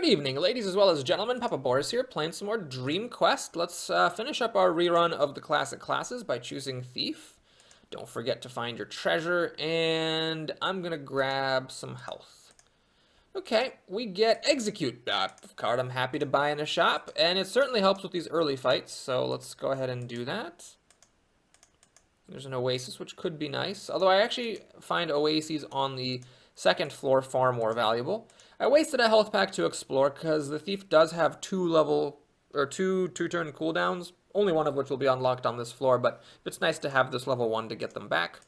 Good evening, ladies as well as gentlemen. Papa Boris here, playing some more Dream Quest. Let's finish up our rerun of the classic classes by choosing Thief. Don't forget to find your treasure, and I'm gonna grab some health. Okay, we get Execute, card I'm happy to buy in a shop, and it certainly helps with these early fights, so let's go ahead and do that. There's an Oasis, which could be nice, although I actually find Oases on the second floor far more valuable. I wasted a health pack to explore because the Thief does have two turn cooldowns, only one of which will be unlocked on this floor, but it's nice to have this level 1 to get them back.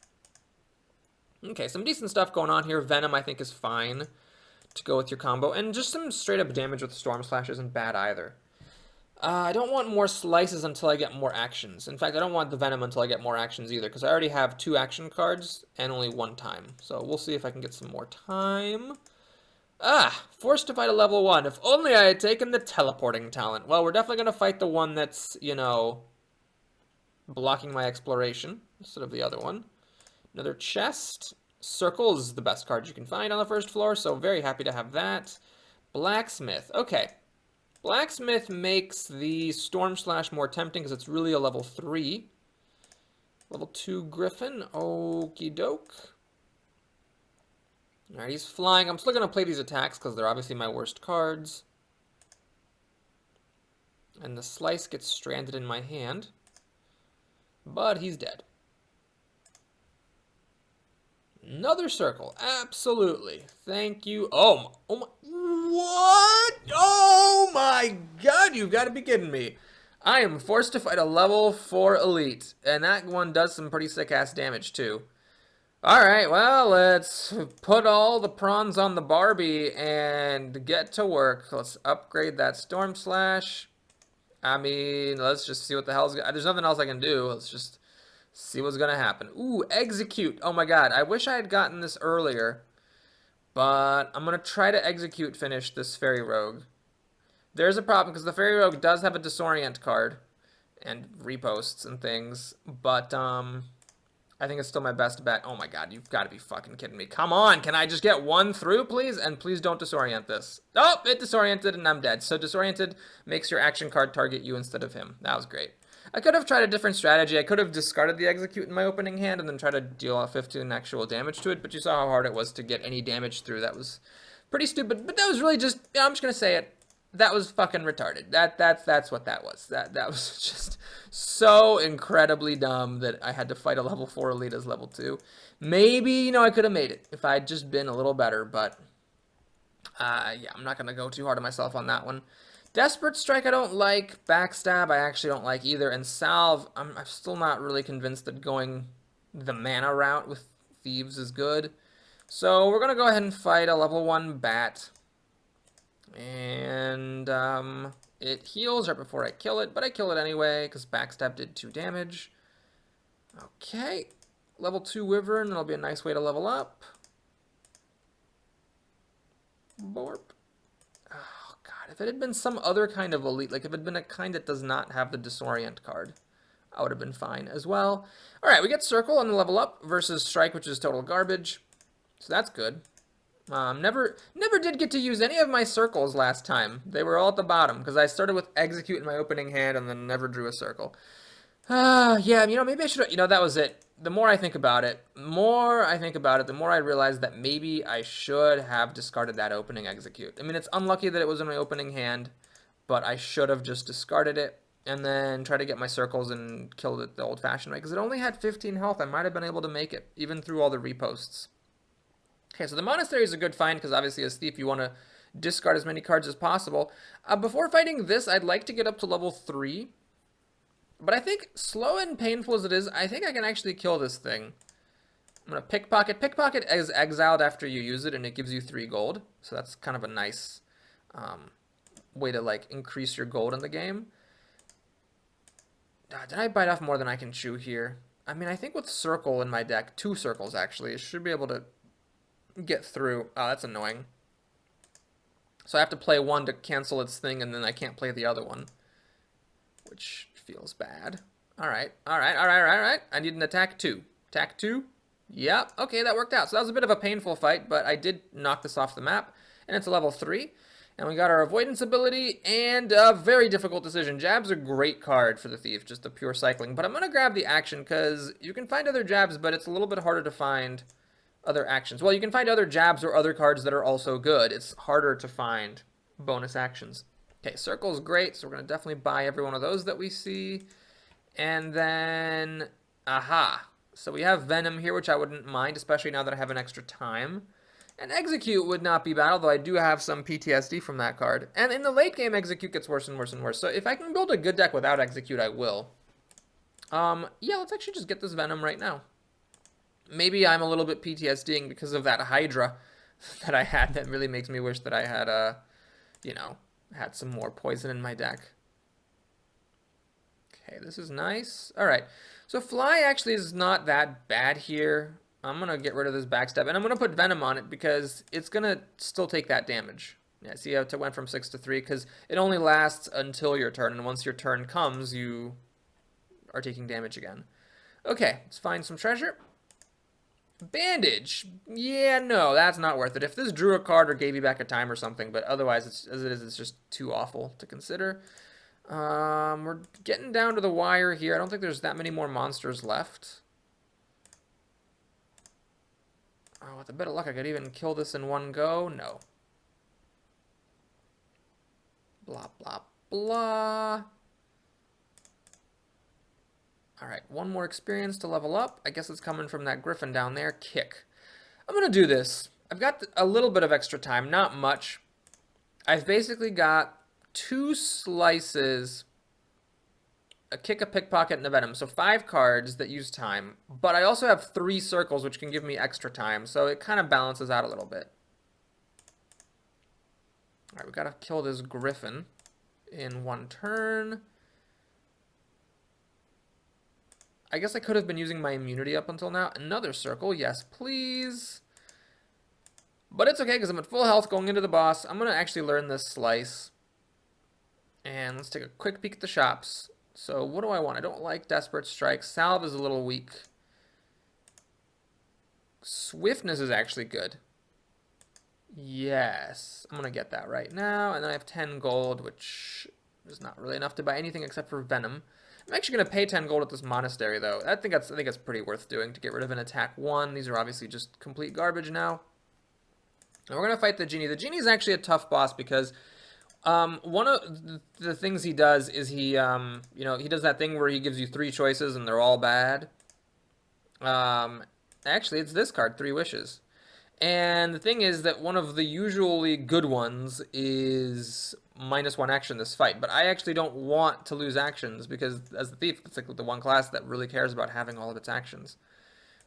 Okay, some decent stuff going on here. Venom, I think, is fine to go with your combo, and just some straight up damage with Storm Slash isn't bad either. I don't want more slices until I get more actions. In fact, I don't want the Venom until I get more actions either, because I already have 2 action cards and only 1 time. So we'll see if I can get some more time. Forced to fight a level 1. If only I had taken the teleporting talent. Well, we're definitely going to fight the one that's, you know, blocking my exploration instead of the other one. Another chest. Circle is the best card you can find on the first floor, so very happy to have that. Blacksmith. Okay. Blacksmith makes the Storm Slash more tempting because it's really a level 3. Level 2 Griffin. Okie doke. Alright, he's flying. I'm still going to play these attacks because they're obviously my worst cards. And the Slice gets stranded in my hand. But he's dead. Another circle. Absolutely. Thank you. Oh my. What? Oh my god, you've got to be kidding me. I am forced to fight a level 4 elite. And that one does some pretty sick-ass damage, too. Alright, well, let's put all the prawns on the Barbie and get to work. Let's upgrade that Storm Slash. I mean, let's just see what the hell's... There's nothing else I can do. Let's just see what's going to happen. Ooh, Execute. Oh my god, I wish I had gotten this earlier. But I'm going to try to Execute finish this Fairy Rogue. There's a problem, because the Fairy Rogue does have a Disorient card. And reposts and things. But, I think it's still my best bet. Oh my god, you've got to be fucking kidding me. Come on, can I just get one through, please? And please don't disorient this. Oh, it disoriented and I'm dead. So disoriented makes your action card target you instead of him. That was great. I could have tried a different strategy. I could have discarded the Execute in my opening hand and then tried to deal 15 actual damage to it, but you saw how hard it was to get any damage through. That was pretty stupid, but that was really just, I'm just going to say it. That was fucking retarded. That's what that was. That was just so incredibly dumb that I had to fight a level 4 elite as level 2. Maybe, you know, I could have made it if I'd just been a little better, but yeah, I'm not going to go too hard on myself on that one. Desperate Strike I don't like. Backstab I actually don't like either. And Salve, I'm still not really convinced that going the mana route with Thieves is good. So we're going to go ahead and fight a level 1 Bat. And it heals right before I kill it, but I kill it anyway because Backstab did 2 damage. Okay, level 2 Wyvern, that'll be a nice way to level up. Borp. Oh god, if it had been some other kind of elite, like if it had been a kind that does not have the Disorient card, I would have been fine as well. Alright, we get Circle on the level up versus Strike, which is total garbage. So that's good. Never did get to use any of my circles last time. They were all at the bottom, because I started with Execute in my opening hand and then never drew a circle. Yeah, you know, maybe I should, you know, that was it. The more I think about it, the more I realize that maybe I should have discarded that opening Execute. I mean, it's unlucky that it was in my opening hand, but I should have just discarded it and then tried to get my circles and killed it the old-fashioned way, because it only had 15 health. I might have been able to make it, even through all the reposts. Okay, so the Monastery is a good find because obviously as Thief you want to discard as many cards as possible. Before fighting this, I'd like to get up to level 3. But I think, slow and painful as it is, I think I can actually kill this thing. I'm going to Pickpocket. Pickpocket is exiled after you use it and it gives you 3 gold. So that's kind of a nice way to like increase your gold in the game. Did I bite off more than I can chew here? I mean, I think with Circle in my deck, 2 circles actually, it should be able to get through. Oh, that's annoying. So I have to play one to cancel its thing, and then I can't play the other one, which feels bad. All right. I need an attack 2. Attack 2. Yep. Okay, that worked out. So that was a bit of a painful fight, but I did knock this off the map, and it's a level 3. And we got our avoidance ability and a very difficult decision. Jab's a great card for the Thief, just the pure cycling. But I'm going to grab the action because you can find other jabs, but it's a little bit harder to find other actions. Well, you can find other jabs or other cards that are also good. It's harder to find bonus actions. Okay, Circle's great, so we're going to definitely buy every one of those that we see. And then, aha. So we have Venom here, which I wouldn't mind, especially now that I have an extra time. And Execute would not be bad, although I do have some PTSD from that card. And in the late game, Execute gets worse and worse and worse. So if I can build a good deck without Execute, I will. Yeah, let's actually just get this Venom right now. Maybe I'm a little bit PTSDing because of that Hydra that I had that really makes me wish that I had, you know, had some more poison in my deck. Okay, this is nice. All right, so Fly actually is not that bad here. I'm going to get rid of this backstab, and I'm going to put Venom on it because it's going to still take that damage. Yeah, see how it went from 6 to 3? Because it only lasts until your turn, and once your turn comes, you are taking damage again. Okay, let's find some treasure. Bandage. Yeah, no, that's not worth it. If this drew a card or gave you back a time or something, but otherwise, as it is, it's just too awful to consider. We're getting down to the wire here. I don't think there's that many more monsters left. Oh, with a bit of luck, I could even kill this in one go. No. Blah, blah, blah. Alright, one more experience to level up. I guess it's coming from that Griffin down there. Kick. I'm going to do this. I've got a little bit of extra time, not much. I've basically got 2 slices, a Kick, a Pickpocket, and a Venom. So 5 cards that use time. But I also have 3 circles, which can give me extra time. So it kind of balances out a little bit. Alright, we got to kill this Griffin in one turn. I guess I could have been using my immunity up until now. Another circle, yes please. But it's okay because I'm at full health going into the boss. I'm going to actually learn this slice. And let's take a quick peek at the shops. So what do I want? I don't like Desperate Strike. Salve is a little weak. Swiftness is actually good. Yes, I'm going to get that right now. And then I have 10 gold, which is not really enough to buy anything except for Venom. I'm actually going to pay 10 gold at this monastery, though. I think that's pretty worth doing to get rid of an attack 1. These are obviously just complete garbage now. And we're going to fight the Genie. The Genie is actually a tough boss because one of the things he does is he does that thing where he gives you 3 choices and they're all bad. Actually, it's this card, 3 Wishes. And the thing is that one of the usually good ones is -1 action this fight, but I actually don't want to lose actions because as the Thief, it's like the one class that really cares about having all of its actions.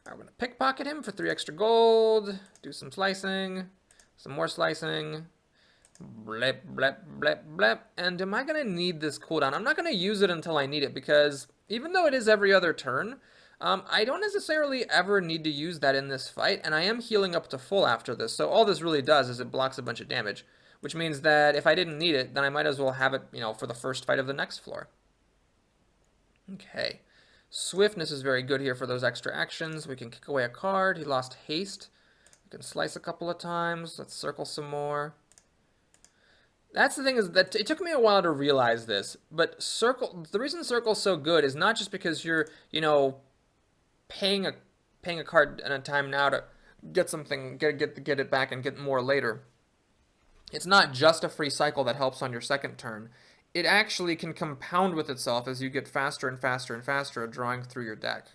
Alright, we're going to pickpocket him for 3 extra gold, do some slicing, some more slicing, blep, blep, blep, blep, and am I going to need this cooldown? I'm not going to use it until I need it because even though it is every other turn, I don't necessarily ever need to use that in this fight, and I am healing up to full after this, so all this really does is it blocks a bunch of damage, which means that if I didn't need it, then I might as well have it, for the first fight of the next floor. Okay. Swiftness is very good here for those extra actions. We can kick away a card. He lost haste. We can slice a couple of times. Let's circle some more. That's the thing is that it took me a while to realize this, but the reason Circle's so good is not just because you're, paying a card and a time now to get something, get it back and get more later. It's not just a free cycle that helps on your second turn. It actually can compound with itself as you get faster and faster and faster at drawing through your deck.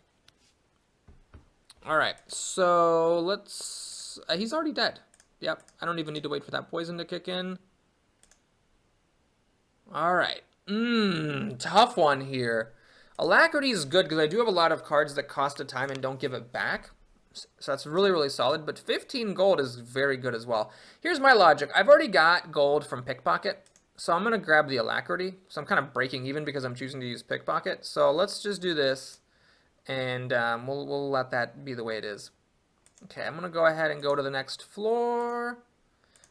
Alright, so let's... he's already dead. Yep, I don't even need to wait for that poison to kick in. Alright. Tough one here. Alacrity is good because I do have a lot of cards that cost a time and don't give it back. So that's really, really solid. But 15 gold is very good as well. Here's my logic. I've already got gold from Pickpocket. So I'm going to grab the Alacrity. So I'm kind of breaking even because I'm choosing to use Pickpocket. So let's just do this. And we'll let that be the way it is. Okay, I'm going to go ahead and go to the next floor.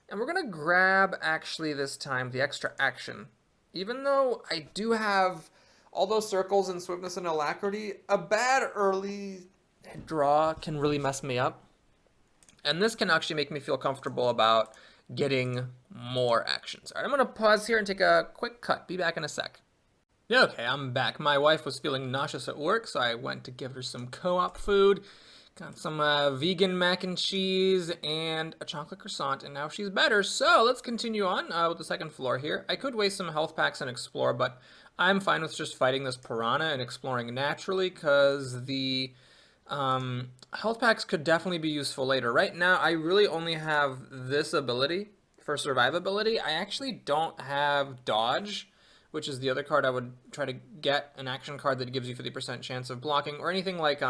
And we're going to grab, actually, this time, the extra action. Even though I do have all those circles and swiftness and alacrity, a bad early draw can really mess me up. And this can actually make me feel comfortable about getting more actions. All right, I'm going to pause here and take a quick cut. Be back in a sec. Yeah, okay, I'm back. My wife was feeling nauseous at work, so I went to give her some co-op food. Got some vegan mac and cheese and a chocolate croissant, and now she's better. So let's continue on with the second floor here. I could waste some health packs and explore, but I'm fine with just fighting this piranha and exploring naturally, because the health packs could definitely be useful later. Right now, I really only have this ability for survivability. I actually don't have dodge, which is the other card I would try to get, an action card that gives you 50% chance of blocking, or anything like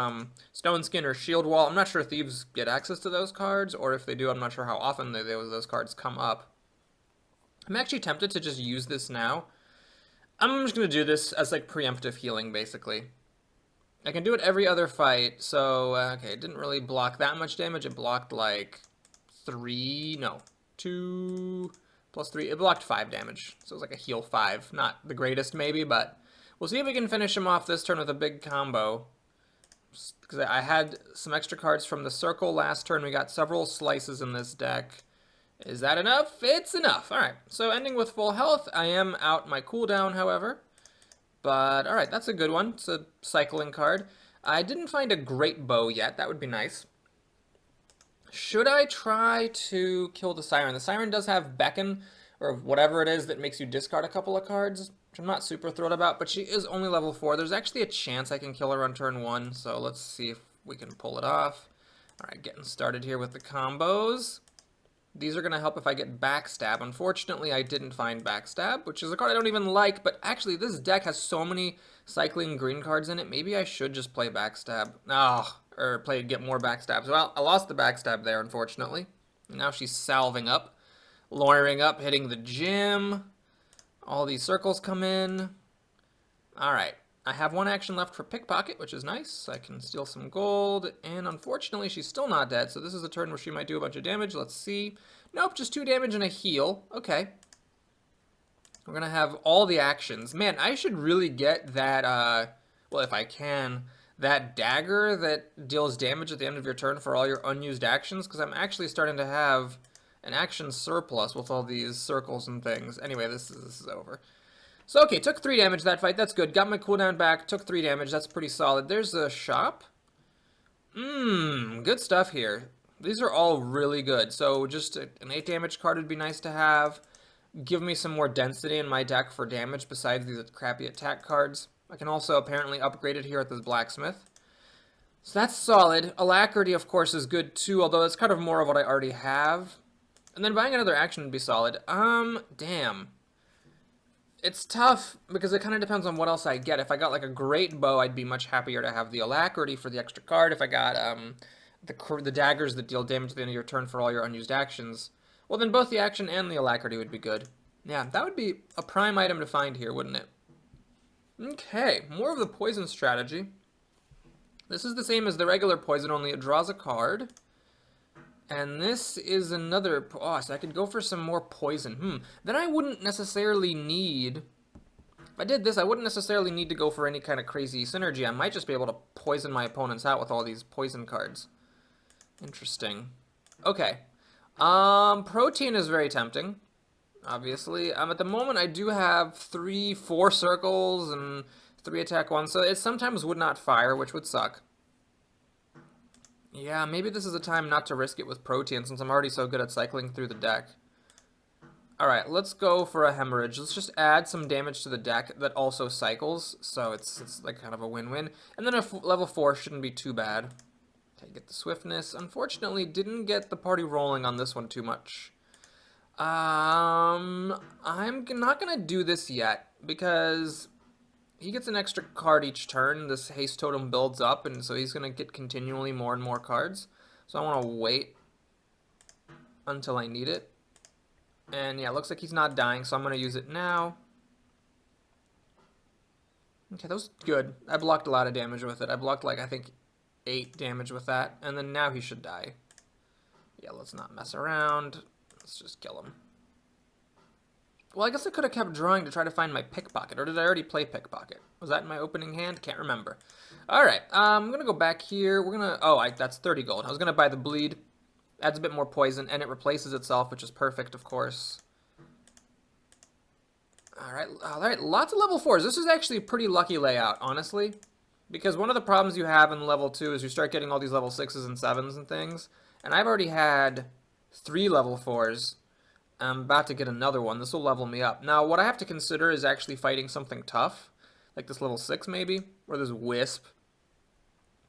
Stone Skin or Shield Wall. I'm not sure if thieves get access to those cards, or if they do, I'm not sure how often those cards come up. I'm actually tempted to just use this now. I'm just going to do this as like preemptive healing, basically. I can do it every other fight, so, okay, it didn't really block that much damage. It blocked like 2 plus 3. It blocked 5 damage, so it was like a heal 5. Not the greatest, maybe, but we'll see if we can finish him off this turn with a big combo. Because I had some extra cards from the circle last turn. We got several slices in this deck. Is that enough? It's enough. All right, so ending with full health. I am out my cooldown, however. But, all right, that's a good one. It's a cycling card. I didn't find a great bow yet. That would be nice. Should I try to kill the Siren? The Siren does have Beckon, or whatever it is that makes you discard a couple of cards, which I'm not super thrilled about, but she is only level 4. There's actually a chance I can kill her on turn 1, so let's see if we can pull it off. Alright, getting started here with the combos. These are going to help if I get Backstab. Unfortunately, I didn't find Backstab, which is a card I don't even like, but actually this deck has so many cycling green cards in it, maybe I should just play Backstab. Or get more backstabs. Well, I lost the backstab there, unfortunately. Now she's salving up, lawyering up, hitting the gym. All these circles come in. Alright, I have one action left for Pickpocket, which is nice. I can steal some gold, and unfortunately she's still not dead, so this is a turn where she might do a bunch of damage. Let's see. Nope, just 2 damage and a heal. Okay. We're going to have all the actions. Man, I should really get that, well, if I can, that dagger that deals damage at the end of your turn for all your unused actions, because I'm actually starting to have an action surplus with all these circles and things. Anyway, this is over. So, okay, took 3 damage that fight. That's good. Got my cooldown back. Took 3 damage. That's pretty solid. There's a shop. Good stuff here. These are all really good. So, just an 8 damage card would be nice to have. Give me some more density in my deck for damage besides these crappy attack cards. I can also apparently upgrade it here at this blacksmith. So that's solid. Alacrity, of course, is good too, although it's kind of more of what I already have. And then buying another action would be solid. Damn. It's tough because it kind of depends on what else I get. If I got like a great bow, I'd be much happier to have the alacrity for the extra card. If I got the daggers that deal damage at the end of your turn for all your unused actions, well then both the action and the alacrity would be good. Yeah, that would be a prime item to find here, wouldn't it? Okay, more of the poison strategy. This is the same as the regular poison, only it draws a card. And this is another... Oh, so I could go for some more poison. Then I wouldn't necessarily need... If I did this, I wouldn't necessarily need to go for any kind of crazy synergy. I might just be able to poison my opponents out with all these poison cards. Interesting. Okay. Protein is very tempting. Obviously. At the moment, I do have 4 circles and 3 attack 1, so it sometimes would not fire, which would suck. Yeah, maybe this is a time not to risk it with Protein, since I'm already so good at cycling through the deck. Alright, let's go for a Hemorrhage. Let's just add some damage to the deck that also cycles, so it's like kind of a win-win. And then a level 4 shouldn't be too bad. Okay, get the Swiftness. Unfortunately, didn't get the party rolling on this one too much. I'm not gonna do this yet, because he gets an extra card each turn. This haste totem builds up, and so he's gonna get continually more and more cards. So I want to wait until I need it. And yeah, it looks like he's not dying, so I'm gonna use it now. Okay, that was good. I blocked a lot of damage with it. I blocked like, I think, 8 damage with that, and then now he should die. Yeah, let's not mess around. Let's just kill him. Well, I guess I could have kept drawing to try to find my Pickpocket, or did I already play Pickpocket? Was that in my opening hand? Can't remember. Alright, I'm gonna go back here. We're gonna... Oh, that's 30 gold. I was gonna buy the Bleed. Adds a bit more poison, and it replaces itself, which is perfect, of course. Alright, lots of level 4s. This is actually a pretty lucky layout, honestly. Because one of the problems you have in level 2 is you start getting all these level 6s and 7s and things. And I've already had 3 level 4s. I'm about to get another one. This will level me up. Now, what I have to consider is actually fighting something tough. Like this level 6, maybe. Or this Wisp.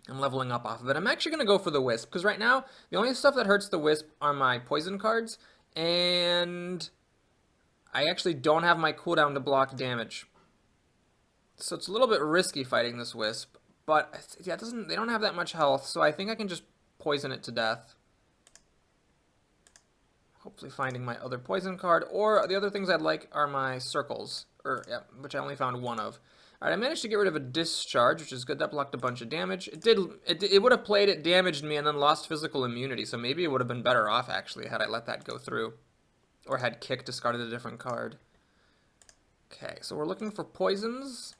I'm leveling up off of it. I'm actually going to go for the Wisp. Because right now, the only stuff that hurts the Wisp are my poison cards. And I actually don't have my cooldown to block damage. So it's a little bit risky fighting this Wisp. But yeah, they don't have that much health. So I think I can just poison it to death. Hopefully finding my other poison card. Or the other things I'd like are my circles. Which I only found one of. Alright, I managed to get rid of a discharge, which is good. That blocked a bunch of damage. It would have played, it damaged me and then lost physical immunity. So maybe it would have been better off, actually, had I let that go through. Or had Kick discarded a different card. Okay, so we're looking for poisons.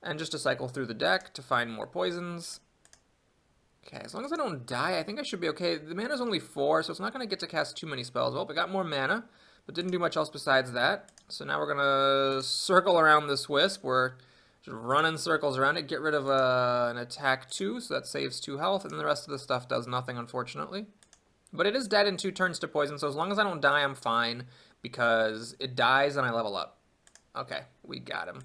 And just to cycle through the deck to find more poisons. Okay, as long as I don't die, I think I should be okay. The mana's only 4, so it's not going to get to cast too many spells. Well, I got more mana, but didn't do much else besides that. So now we're going to circle around this Wisp. We're just running circles around it. Get rid of an attack 2, so that saves 2 health, and the rest of the stuff does nothing, unfortunately. But it is dead in 2 turns to poison, so as long as I don't die, I'm fine, because it dies and I level up. Okay, we got him.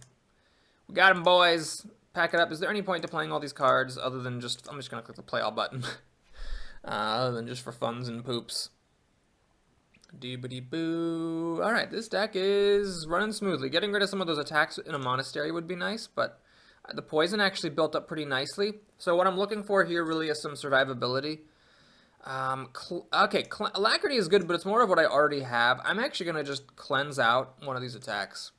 We got him, boys. Pack it up. Is there any point to playing all these cards other than just... I'm just going to click the play all button. Other than just for funs and poops. Doobity-boo. Alright, this deck is running smoothly. Getting rid of some of those attacks in a monastery would be nice, but the poison actually built up pretty nicely. So what I'm looking for here really is some survivability. Alacrity is good, but it's more of what I already have. I'm actually going to just cleanse out one of these attacks.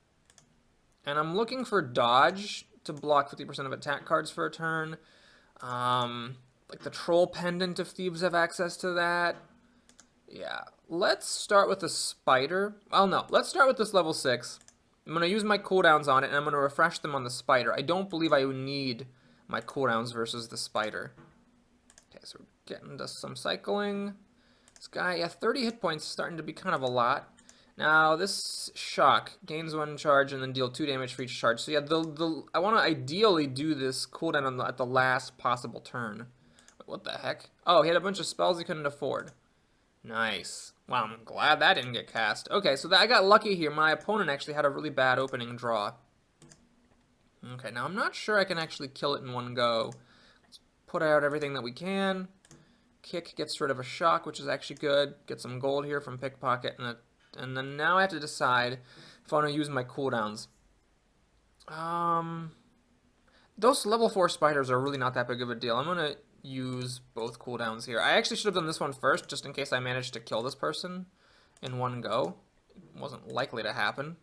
And I'm looking for dodge to block 50% of attack cards for a turn. Like the Troll Pendant, if Thieves have access to that. Yeah, let's start with the Spider. Well, no, let's start with this level 6. I'm going to use my cooldowns on it, and I'm going to refresh them on the Spider. I don't believe I would need my cooldowns versus the Spider. Okay, so we're getting into some cycling. This guy, yeah, 30 hit points is starting to be kind of a lot. Now, this Shock gains 1 charge and then deal 2 damage for each charge. So yeah, I want to ideally do this cooldown at the last possible turn. Wait, what the heck? Oh, he had a bunch of spells he couldn't afford. Nice. Wow, I'm glad that didn't get cast. Okay, so I got lucky here. My opponent actually had a really bad opening draw. Okay, now I'm not sure I can actually kill it in one go. Let's put out everything that we can. Kick gets rid of a Shock, which is actually good. Get some gold here from Pickpocket, and then now I have to decide if I want to use my cooldowns. Those level 4 spiders are really not that big of a deal. I'm going to use both cooldowns here. I actually should have done this one first, just in case I managed to kill this person in one go. It wasn't likely to happen,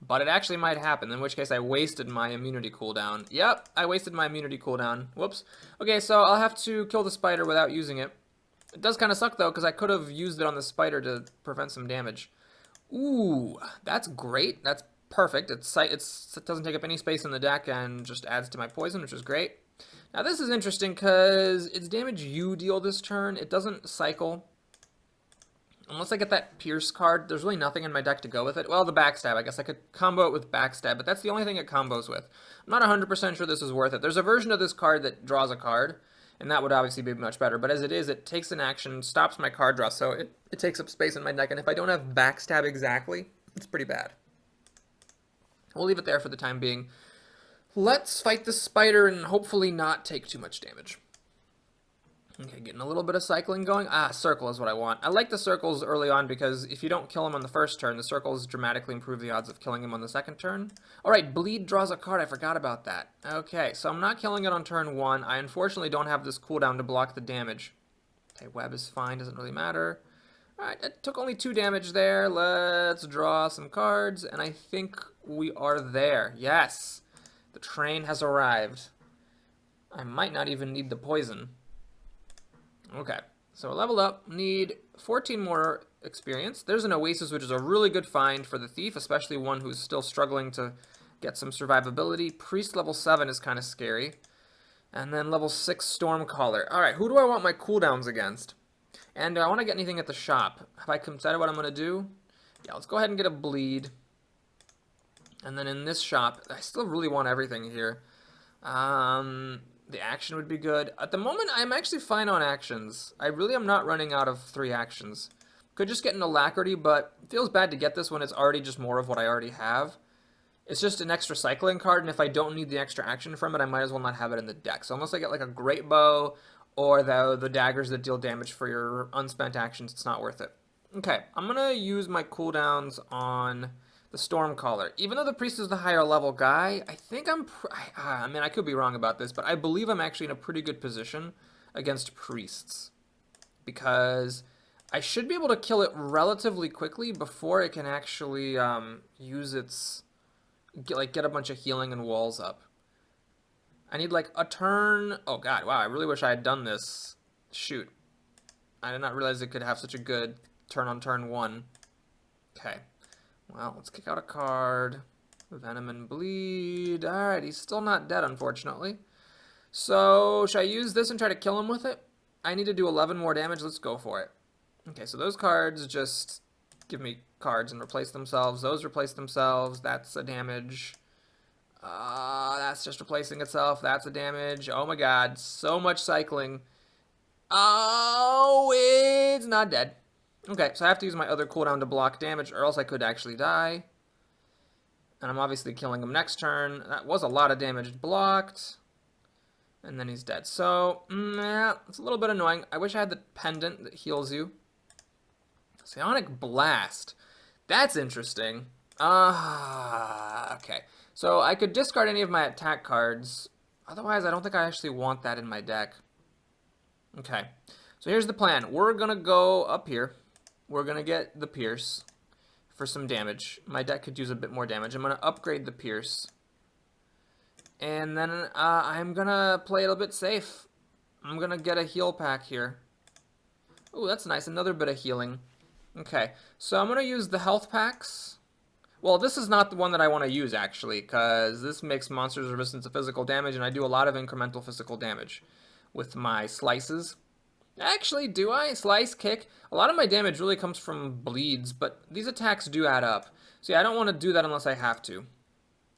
but it actually might happen, in which case I wasted my immunity cooldown. Yep, I wasted my immunity cooldown. Whoops. Okay, so I'll have to kill the spider without using it. It does kind of suck, though, because I could have used it on the spider to prevent some damage. Ooh, that's great. That's perfect. It doesn't take up any space in the deck and just adds to my poison, which is great. Now this is interesting because it's damage you deal this turn. It doesn't cycle. Unless I get that Pierce card, there's really nothing in my deck to go with it. Well, the Backstab. I guess I could combo it with Backstab, but that's the only thing it combos with. I'm not 100% sure this is worth it. There's a version of this card that draws a card, and that would obviously be much better. But as it is, it takes an action, stops my card draw, so it takes up space in my deck. And if I don't have Backstab exactly, it's pretty bad. We'll leave it there for the time being. Let's fight the spider and hopefully not take too much damage. Okay, getting a little bit of cycling going. Circle is what I want. I like the circles early on because if you don't kill him on the first turn, the circles dramatically improve the odds of killing him on the second turn. Alright, Bleed draws a card. I forgot about that. Okay, so I'm not killing it on turn 1. I unfortunately don't have this cooldown to block the damage. Okay, Web is fine. Doesn't really matter. Alright, it took only 2 damage there. Let's draw some cards, and I think we are there. Yes! The train has arrived. I might not even need the poison. Okay, so leveled up. Need 14 more experience. There's an Oasis, which is a really good find for the Thief, especially one who's still struggling to get some survivability. Priest level 7 is kind of scary. And then level 6 Stormcaller. Alright, who do I want my cooldowns against? And do I want to get anything at the shop? Have I decided what I'm going to do? Yeah, let's go ahead and get a bleed. And then in this shop, I still really want everything here. The action would be good. At the moment, I'm actually fine on actions. I really am not running out of 3 actions. Could just get an alacrity, but it feels bad to get this when it's already just more of what I already have. It's just an extra cycling card, and if I don't need the extra action from it, I might as well not have it in the deck. So unless I get like a great bow or the daggers that deal damage for your unspent actions, it's not worth it. Okay, I'm going to use my cooldowns on the Stormcaller. Even though the Priest is the higher level guy, I think I mean, I could be wrong about this, but I believe I'm actually in a pretty good position against Priests. Because I should be able to kill it relatively quickly before it can actually use its... get a bunch of healing and walls up. I need like a turn... Oh god, wow, I really wish I had done this. Shoot. I did not realize it could have such a good turn on turn 1. Okay. Well, let's kick out a card. Venom and Bleed. Alright, he's still not dead, unfortunately. So, should I use this and try to kill him with it? I need to do 11 more damage. Let's go for it. Okay, so those cards just give me cards and replace themselves. Those replace themselves. That's a damage. That's just replacing itself. That's a damage. Oh my god, so much cycling. Oh, it's not dead. Okay, so I have to use my other cooldown to block damage, or else I could actually die. And I'm obviously killing him next turn. That was a lot of damage blocked. And then he's dead. So, yeah, it's a little bit annoying. I wish I had the pendant that heals you. Psionic Blast. That's interesting. Okay. So I could discard any of my attack cards. Otherwise, I don't think I actually want that in my deck. Okay. So here's the plan. We're going to go up here. We're going to get the Pierce for some damage. My deck could use a bit more damage. I'm going to upgrade the Pierce. And then I'm going to play it a bit safe. I'm going to get a heal pack here. Oh, that's nice. Another bit of healing. Okay, so I'm going to use the health packs. Well, this is not the one that I want to use, actually, because this makes monsters resistant to physical damage, and I do a lot of incremental physical damage with my slices. Actually, do I? Slice, kick. A lot of my damage really comes from bleeds, but these attacks do add up. So yeah, I don't want to do that unless I have to.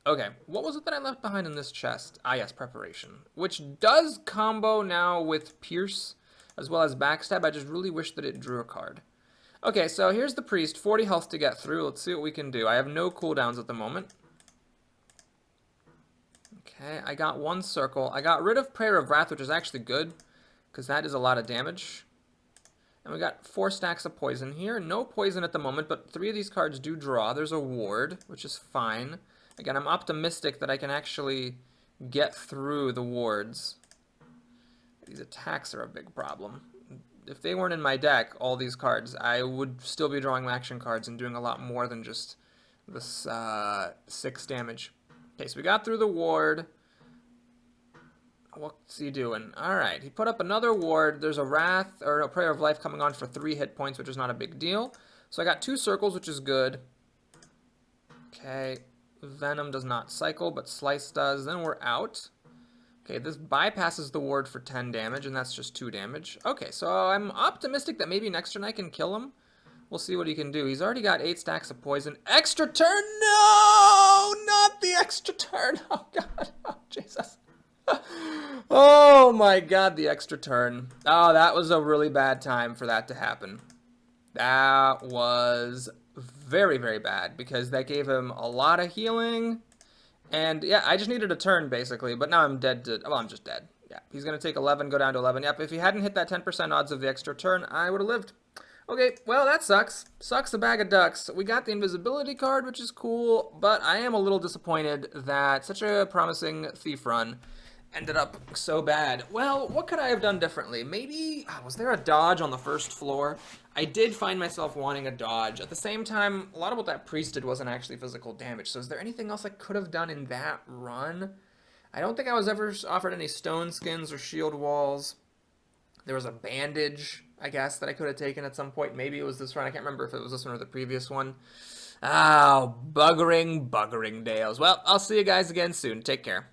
Okay, what was it that I left behind in this chest? Ah, yes, Preparation. Which does combo now with Pierce, as well as Backstab. I just really wish that it drew a card. Okay, so here's the Priest. 40 health to get through. Let's see what we can do. I have no cooldowns at the moment. Okay, I got 1 circle. I got rid of Prayer of Wrath, which is actually good, because that is a lot of damage. And we got 4 stacks of poison here. No poison at the moment, but 3 of these cards do draw. There's a ward, which is fine. Again, I'm optimistic that I can actually get through the wards. These attacks are a big problem. If they weren't in my deck, all these cards, I would still be drawing action cards and doing a lot more than just this 6 damage. Okay, so we got through the ward. What's he doing? Alright, he put up another ward. There's a Wrath, or a Prayer of Life coming on for 3 hit points, which is not a big deal. So I got 2 circles, which is good. Okay, Venom does not cycle, but Slice does. Then we're out. Okay, this bypasses the ward for 10 damage, and that's just 2 damage. Okay, so I'm optimistic that maybe next turn I can kill him. We'll see what he can do. He's already got 8 stacks of poison. Extra turn? No! Not the extra turn! Oh, God. Oh, Jesus. Oh, my God, the extra turn. Oh, that was a really bad time for that to happen. That was very, very bad, because that gave him a lot of healing. And, yeah, I just needed a turn, basically, but now I'm dead to... Well, I'm just dead. Yeah, he's going to take 11, go down to 11. Yep, if he hadn't hit that 10% odds of the extra turn, I would have lived. Okay, well, that sucks. Sucks a bag of ducks. We got the invisibility card, which is cool, but I am a little disappointed that such a promising thief run ended up so bad. Well, what could I have done differently? Maybe... was there a dodge on the first floor? I did find myself wanting a dodge. At the same time, a lot of what that priest did wasn't actually physical damage. So is there anything else I could have done in that run? I don't think I was ever offered any stone skins or shield walls. There was a bandage, I guess, that I could have taken at some point. Maybe it was this run. I can't remember if it was this one or the previous one. Oh, buggering Dales. Well, I'll see you guys again soon. Take care.